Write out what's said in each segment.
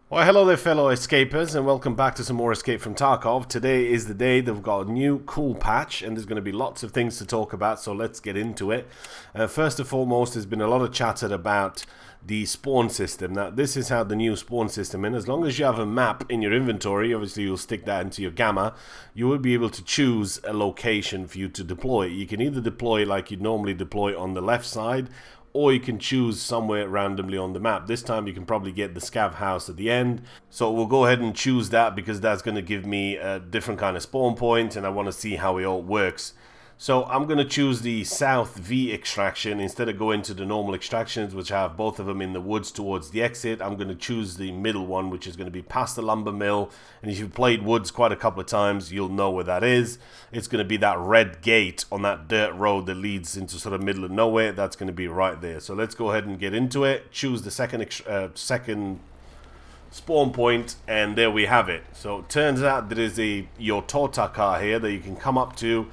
Well, hello there, fellow escapers, and welcome back to some more Escape from Tarkov. Today is the day that we've got a new cool patch, and there's going to be lots of things to talk about, so let's get into it. First and foremost, there's been a lot of chatter about the spawn system. Now, this is how the new spawn system is. As long as you have a map in your inventory, obviously you'll stick that into your gamma, you will be able to choose a location for you to deploy. You can either deploy like you'd normally deploy on the left side, or you can choose somewhere randomly on the map. This time you can probably get the scav house at the end. So we'll go ahead and choose that because that's going to give me a different kind of spawn point, and I want to see how it all works. So I'm going to choose the South V extraction instead of going to the normal extractions, which I have both of them in the woods towards the exit. I'm going to choose the middle one, which is going to be past the lumber mill. And if you've played woods quite a couple of times, you'll know where that is. It's going to be that red gate on that dirt road that leads into sort of middle of nowhere. That's going to be right there. So let's go ahead and get into it. Choose the second spawn point, and there we have it. So it turns out there is a Yotota car here that you can come up to.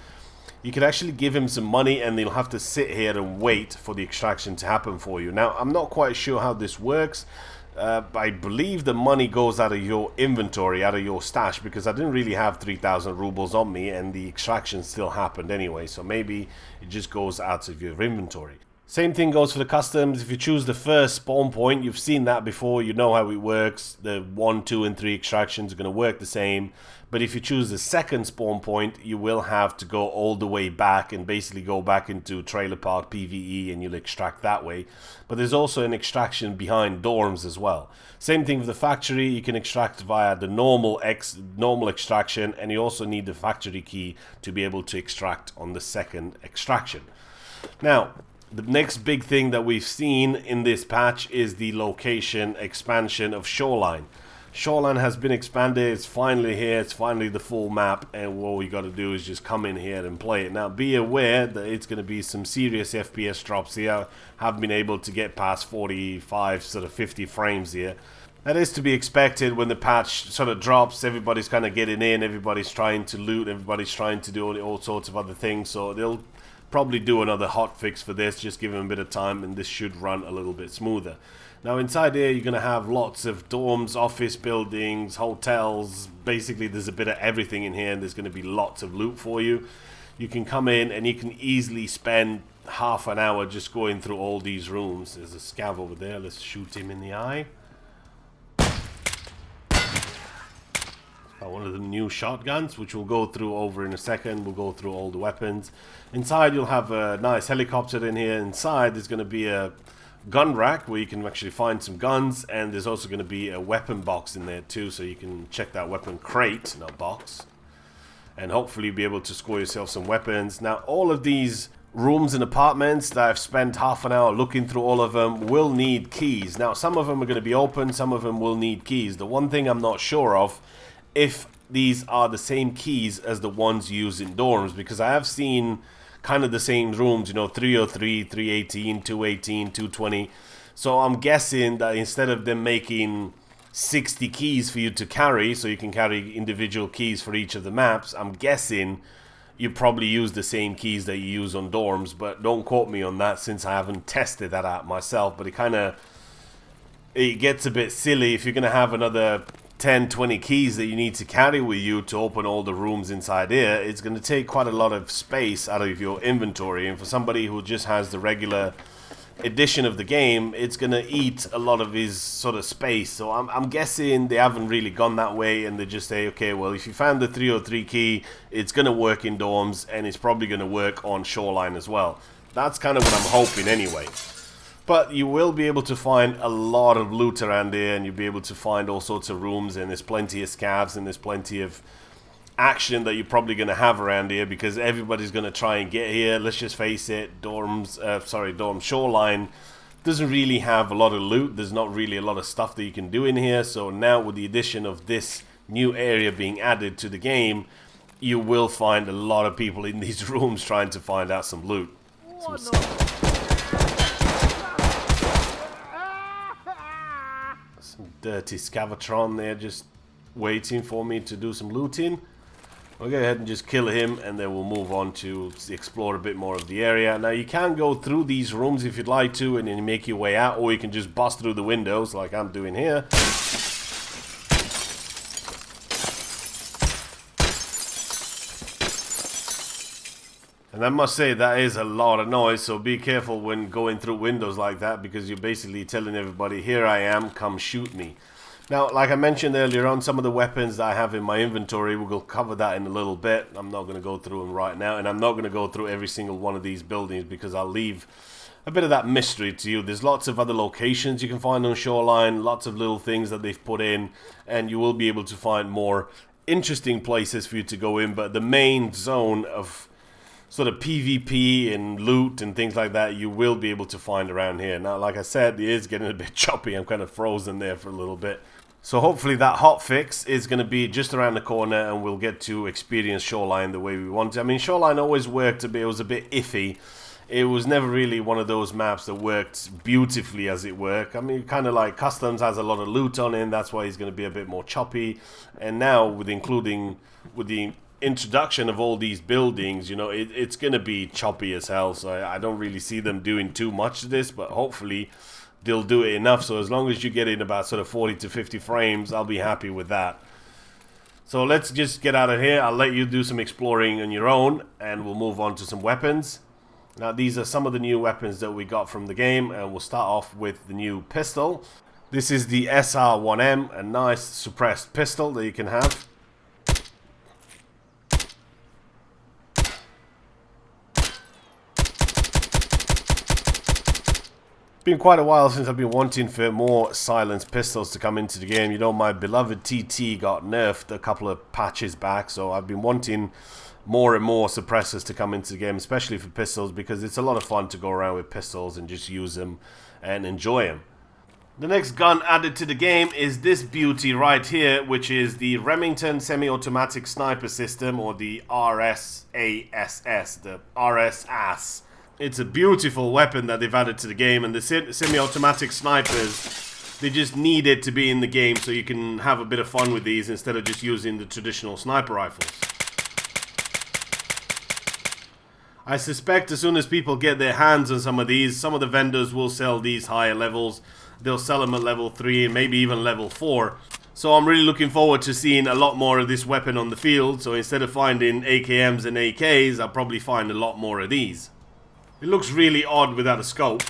You can actually give him some money and you'll have to sit here and wait for the extraction to happen for you. Now, I'm not quite sure how this works. I believe the money goes out of your inventory, out of your stash, because I didn't really have 3,000 rubles on me and the extraction still happened anyway. So maybe it just goes out of your inventory. Same thing goes for the customs. If you choose the first spawn point, you've seen that before, you know how it works. The 1, 2, and 3 extractions are going to work the same. But if you choose the second spawn point, you will have to go all the way back and basically go back into Trailer Park PvE and you'll extract that way. But there's also an extraction behind dorms as well. Same thing with the factory, you can extract via the normal extraction, and you also need the factory key to be able to extract on the second extraction. Now, the next big thing that we've seen in this patch is the location expansion of Shoreline. Shoreline has been expanded, it's finally here, it's finally the full map, and what we got to do is just come in here and play it. Now be aware that it's going to be some serious FPS drops here. I have been able to get past 45, sort of 50 frames here. That is to be expected when the patch sort of drops. Everybody's kind of getting in, everybody's trying to loot, everybody's trying to do all sorts of other things, so they'll probably do another hot fix for this, just give them a bit of time and this should run a little bit smoother. Now inside here you're going to have lots of dorms, office buildings, hotels. Basically there's a bit of everything in here, and there's going to be lots of loot for you. You can come in and you can easily spend half an hour just going through all these rooms. There's a scav over there, let's shoot him in the eye. One of the new shotguns, which we'll go through over in a second. We'll go through all the weapons. Inside you'll have a nice helicopter in here. Inside there's going to be a gun rack where you can actually find some guns, and there's also going to be a weapon box in there too, so you can check that weapon crate, not box, and hopefully be able to score yourself some weapons. Now all of these rooms and apartments that I've spent half an hour looking through, all of them will need keys. Now some of them are going to be open, some of them will need keys. The one thing I'm not sure of, if these are the same keys as the ones used in dorms, because I have seen kind of the same rooms, you know, 303, 318, 218, 220. So I'm guessing that instead of them making 60 keys for you to carry, so you can carry individual keys for each of the maps, I'm guessing you probably use the same keys that you use on dorms, but don't quote me on that since I haven't tested that out myself. But it gets a bit silly if you're going to have another 10, 20 keys that you need to carry with you to open all the rooms inside here. It's going to take quite a lot of space out of your inventory, and for somebody who just has the regular edition of the game, it's going to eat a lot of his sort of space. So I'm guessing they haven't really gone that way, and they just say, okay, well, if you found the 303 key, it's going to work in dorms, and it's probably going to work on Shoreline as well. That's kind of what I'm hoping anyway. But you will be able to find a lot of loot around here, and you'll be able to find all sorts of rooms, and there's plenty of scavs, and there's plenty of action that you're probably going to have around here, because everybody's going to try and get here. Let's just face it, dorm Shoreline doesn't really have a lot of loot. There's not really a lot of stuff that you can do in here. So now with the addition of this new area being added to the game, you will find a lot of people in these rooms trying to find out some loot. Some dirty scavatron there just waiting for me to do some looting. We'll go ahead and just kill him, and then we'll move on to explore a bit more of the area. Now you can go through these rooms if you'd like to, and then make your way out, or you can just bust through the windows like I'm doing here. And I must say that is a lot of noise, so be careful when going through windows like that, because you're basically telling everybody, here I am, come shoot me. Now, like I mentioned earlier on, some of the weapons that I have in my inventory, we'll cover that in a little bit. I'm not going to go through them right now, and I'm not going to go through every single one of these buildings because I'll leave a bit of that mystery to you. There's lots of other locations you can find on Shoreline, lots of little things that they've put in, and you will be able to find more interesting places for you to go in, but the main zone of sort of PvP and loot and things like that you will be able to find around here. Now, like I said, it is getting a bit choppy. I'm kind of frozen there for a little bit. So hopefully that hotfix is going to be just around the corner and we'll get to experience Shoreline the way we want to. I mean, Shoreline always worked a bit, it was a bit iffy. It was never really one of those maps that worked beautifully as it worked. I mean, kind of like Customs has a lot of loot on it, that's why it's going to be a bit more choppy. And now with the introduction of all these buildings, you know, it's going to be choppy as hell. So I don't really see them doing too much to this, but hopefully they'll do it enough. So as long as you get in about sort of 40 to 50 frames, I'll be happy with that. So let's just get out of here. I'll let you do some exploring on your own and we'll move on to some weapons. Now, these are some of the new weapons that we got from the game, and we'll start off with the new pistol. This is the SR1M, a nice suppressed pistol that you can have. It's been quite a while since I've been wanting for more silenced pistols to come into the game. You know, my beloved TT got nerfed a couple of patches back, so I've been wanting more and more suppressors to come into the game, especially for pistols, because it's a lot of fun to go around with pistols and just use them and enjoy them. The next gun added to the game is this beauty right here, which is the Remington Semi-Automatic Sniper System, or the RSASS, the RSASS. It's a beautiful weapon that they've added to the game, and the semi-automatic snipers, they just need it to be in the game so you can have a bit of fun with these instead of just using the traditional sniper rifles. I suspect as soon as people get their hands on some of these, some of the vendors will sell these higher levels. They'll sell them at level 3 and maybe even level 4. So I'm really looking forward to seeing a lot more of this weapon on the field. So instead of finding AKMs and AKs, I'll probably find a lot more of these. It looks really odd without a scope.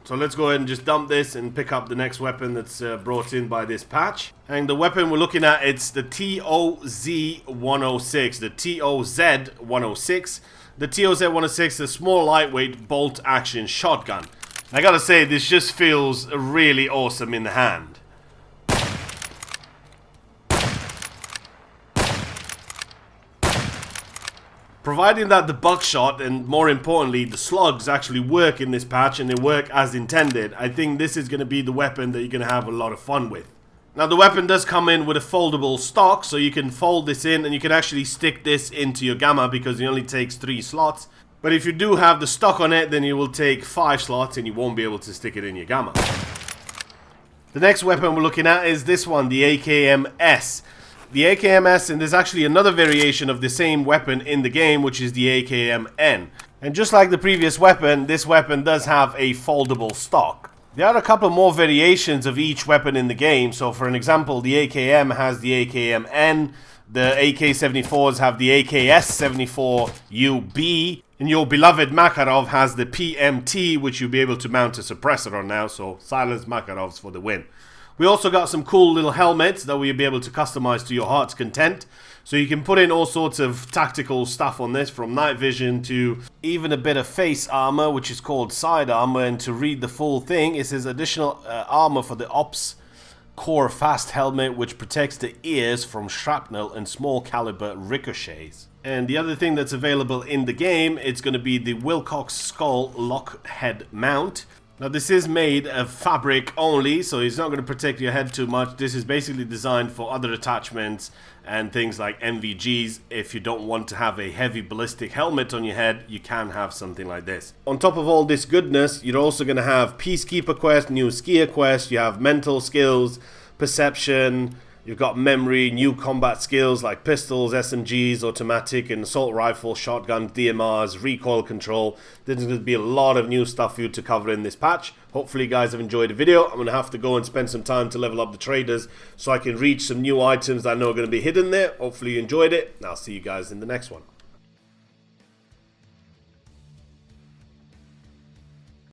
So let's go ahead and just dump this and pick up the next weapon that's brought in by this patch. And the weapon we're looking at, it's the TOZ-106. The TOZ-106. The TOZ-106 is a small lightweight bolt action shotgun. I gotta say, this just feels really awesome in the hand. Providing that the buckshot and, more importantly, the slugs actually work in this patch and they work as intended, I think this is going to be the weapon that you're going to have a lot of fun with. Now, the weapon does come in with a foldable stock, so you can fold this in and you can actually stick this into your gamma because it only takes 3 slots. But if you do have the stock on it, then it will take 5 slots and you won't be able to stick it in your gamma. The next weapon we're looking at is this one, the AKMS. The AKMS, and there's actually another variation of the same weapon in the game, which is the AKMN. And just like the previous weapon, this weapon does have a foldable stock. There are a couple more variations of each weapon in the game. So for an example, the AKM has the AKMN, the AK-74s have the AKS-74UB, and your beloved Makarov has the PMT, which you'll be able to mount a suppressor on now, so silence Makarovs for the win. We also got some cool little helmets that we'll be able to customize to your heart's content. So you can put in all sorts of tactical stuff on this, from night vision to even a bit of face armor, which is called side armor. And to read the full thing, it says additional armor for the Ops Core Fast Helmet, which protects the ears from shrapnel and small caliber ricochets. And the other thing that's available in the game, it's going to be the Wilcox Skull Lock Head Mount. Now, this is made of fabric only, so it's not going to protect your head too much. This is basically designed for other attachments and things like MVGs. If you don't want to have a heavy ballistic helmet on your head, you can have something like this. On top of all this goodness, you're also going to have Peacekeeper Quest, New Skier Quest, you have mental skills, perception, you've got memory, new combat skills like pistols, SMGs, automatic and assault rifle, shotgun, DMRs, recoil control. There's going to be a lot of new stuff for you to cover in this patch. Hopefully you guys have enjoyed the video. I'm going to have to go and spend some time to level up the traders so I can reach some new items that I know are going to be hidden there. Hopefully you enjoyed it, and I'll see you guys in the next one.